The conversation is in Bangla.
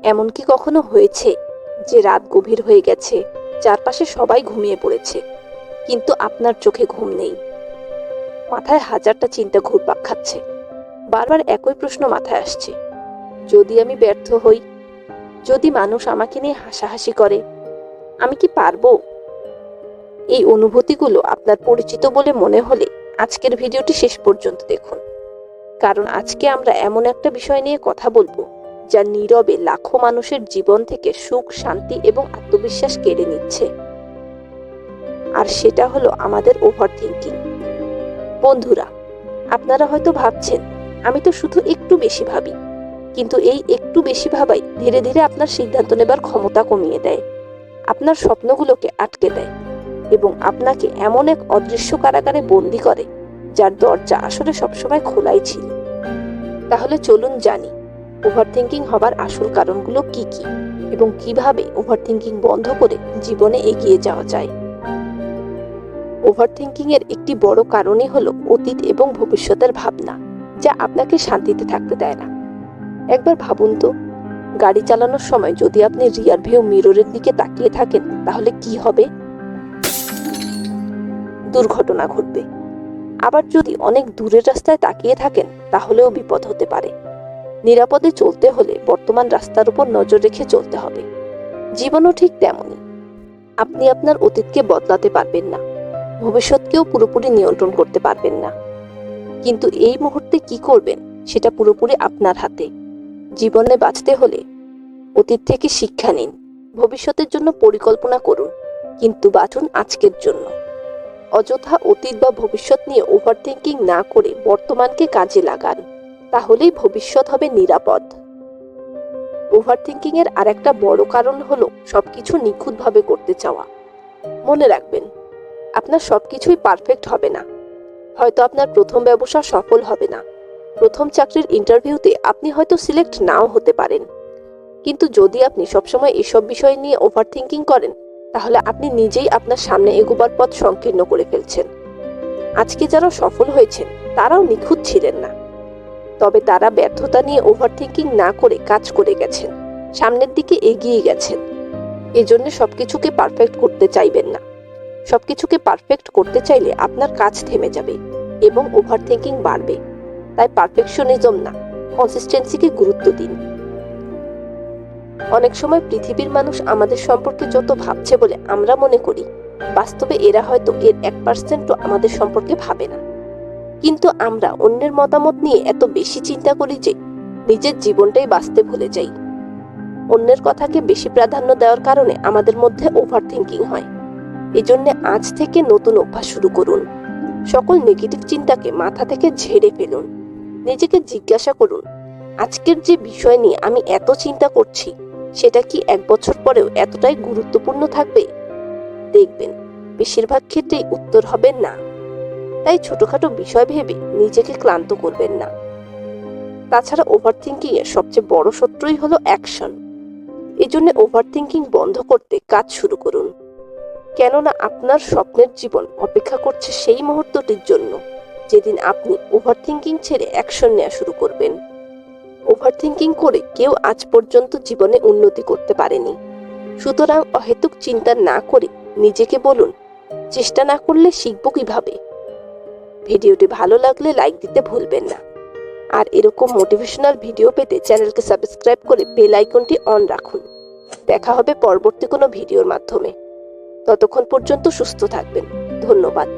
এমন কি কখনো হয়েছে যে রাত গভীর হয়ে গেছে, চারপাশে সবাই ঘুমিয়ে পড়েছে, কিন্তু আপনার চোখে ঘুম নেই? মাথায় হাজারটা চিন্তা ঘুরপাক খাচ্ছে, বারবার একই প্রশ্ন মাথায় আসছে। যদি আমি ব্যর্থ হই, যদি মানুষ আমাকে নিয়ে হাসাহাসি করে, আমি কি পারবো? এই অনুভূতিগুলো আপনার পরিচিত বলে মনে হলে আজকের ভিডিওটি শেষ পর্যন্ত দেখুন, কারণ আজকে আমরা এমন একটা বিষয় নিয়ে কথা বলবো যা নীরবে লাখো মানুষের জীবন থেকে সুখ, শান্তি এবং আত্মবিশ্বাস কেড়ে নিচ্ছে। আর সেটা হলো আমাদের ওভারথিংকিং। বন্ধুরা, আপনারা হয়তো ভাবছেন আমি তো শুধু একটু বেশি ভাবি, কিন্তু এই একটু বেশি ভাবাই ধীরে ধীরে আপনার সিদ্ধান্ত নেবার ক্ষমতা কমিয়ে দেয়, আপনার স্বপ্নগুলোকে আটকে দেয় এবং আপনাকে এমন এক অদৃশ্য কারাগারে বন্দি করে যার দরজা আসলে সবসময় খোলাই ছিল। তাহলে চলুন জানি ওভারথিংকিং হবার আসল কারণগুলো কি কি এবং কিভাবে ওভারথিংকিং বন্ধ করে জীবনে এগিয়ে যাওয়া যায়। ওভারথিংকিং এর একটি বড় কারণই হলো অতীত এবং ভবিষ্যতের ভাবনা, যা আপনাকে শান্তিতে থাকতে দেয় না। একবার ভাবুন তো, গাড়ি চালানোর সময় যদি আপনি রিয়ার ভিউ মিররের দিকে তাকিয়ে থাকেন, তাহলে কি হবে? দুর্ঘটনা ঘটবে। আবার যদি অনেক দূরের রাস্তায় তাকিয়ে থাকেন, তাহলেও বিপদ হতে পারে। নিরাপদে চলতে হলে বর্তমান রাস্তার উপর নজর রেখে চলতে হবে। জীবনও ঠিক তেমনই। আপনি আপনার অতীতকে বদলাতে পারবেন না, ভবিষ্যৎকেও পুরোপুরি নিয়ন্ত্রণ করতে পারবেন না, কিন্তু এই মুহূর্তে কি করবেন সেটা পুরোপুরি আপনার হাতে। জীবনে বাঁচতে হলে অতীত থেকে শিক্ষা নিন, ভবিষ্যতের জন্য পরিকল্পনা করুন, কিন্তু বাঁচুন আজকের জন্য। অযথা অতীত বা ভবিষ্যৎ নিয়ে ওভারথিংকিং না করে বর্তমানকে কাজে লাগান, তাহলেই ভবিষ্যৎ হবে নিরাপদ। ওভারথিংকিং এর আরেকটা বড় কারণ হলো সবকিছু নিখুঁতভাবে করতে চাওয়া। মনে রাখবেন, আপনার সবকিছুই পারফেক্ট হবে না। হয়তো আপনার প্রথম ব্যবসা সফল হবে না, প্রথম চাকরির ইন্টারভিউতে আপনি হয়তো সিলেক্ট নাও হতে পারেন। কিন্তু যদি আপনি সবসময় এসব বিষয় নিয়ে ওভারথিংকিং করেন, তাহলে আপনি নিজেই আপনার সামনে এগোবার পথ সংকীর্ণ করে ফেলছেন। আজকে যারা সফল হয়েছেন তারাও নিখুঁত ছিলেন না, তবে তারা ব্যর্থতা নিয়ে ওভারথিংকিং না করে কাজ করে গেছেন, সামনের দিকে এগিয়ে গেছেন। এজন্য সবকিছুকে পারফেক্ট করতে চাইবেন না। সবকিছুকে পারফেক্ট করতে চাইলে আপনার কাজ থেমে যাবে এবং ওভারথিংকিং বাড়বে। তাই পারফেকশনিজম না, কনসিস্টেন্সিকে গুরুত্ব দিন। অনেক সময় পৃথিবীর মানুষ আমাদের সম্পর্কে যত ভাবছে বলে আমরা মনে করি, বাস্তবে এরা হয়তো এর 1%ও আমাদের সম্পর্কে ভাবে না। কিন্তু আমরা অন্যের মতামত নিয়ে এত বেশি চিন্তা করি যে নিজের জীবনটাই বাঁচতে ভুলে যাই। অন্যের কথাকে বেশি প্রাধান্য দেওয়ার কারণে আমাদের মধ্যে ওভারথিংকিং হয়। এজন্য আজ থেকে নতুন অভ্যাস শুরু করুন। সকল নেগেটিভ চিন্তাকে মাথা থেকে ঝেড়ে ফেলুন। নিজেকে জিজ্ঞাসা করুন, আজকের যে বিষয় নিয়ে আমি এত চিন্তা করছি, সেটা কি 1 বছর পরেও এতটাই গুরুত্বপূর্ণ থাকবে? দেখবেন বেশিরভাগ ক্ষেত্রেই উত্তর হবে না। তাই ছোটখাটো বিষয় ভেবে নিজেকে ক্লান্ত করবেন না। তাছাড়া ওভারথিংকিং এর সবচেয়ে বড় শত্রুই হলো অ্যাকশন। এজন্য ওভারথিংকিং বন্ধ করতে কাজ শুরু করুন। কেননা আপনার স্বপ্নের জীবন অপেক্ষা করছে সেই মুহূর্তটির জন্য যেদিন আপনি ওভারথিংকিং ছেড়ে অ্যাকশন নেওয়া শুরু করবেন। ওভারথিংকিং করে কেউ আজ পর্যন্ত জীবনে উন্নতি করতে পারেনি। সুতরাং অহেতুক চিন্তা না করে নিজেকে বলুন, চেষ্টা না করলে শিখব কিভাবে। ভিডিওটি ভালো লাগলে লাইক দিতে ভুলবেন না। আর এরকম মোটিভেশনাল ভিডিও পেতে চ্যানেলকে সাবস্ক্রাইব করে বেল আইকনটি অন রাখুন। দেখা হবে পরবর্তী কোনো ভিডিওর মাধ্যমে। ততক্ষণ পর্যন্ত সুস্থ থাকবেন। ধন্যবাদ।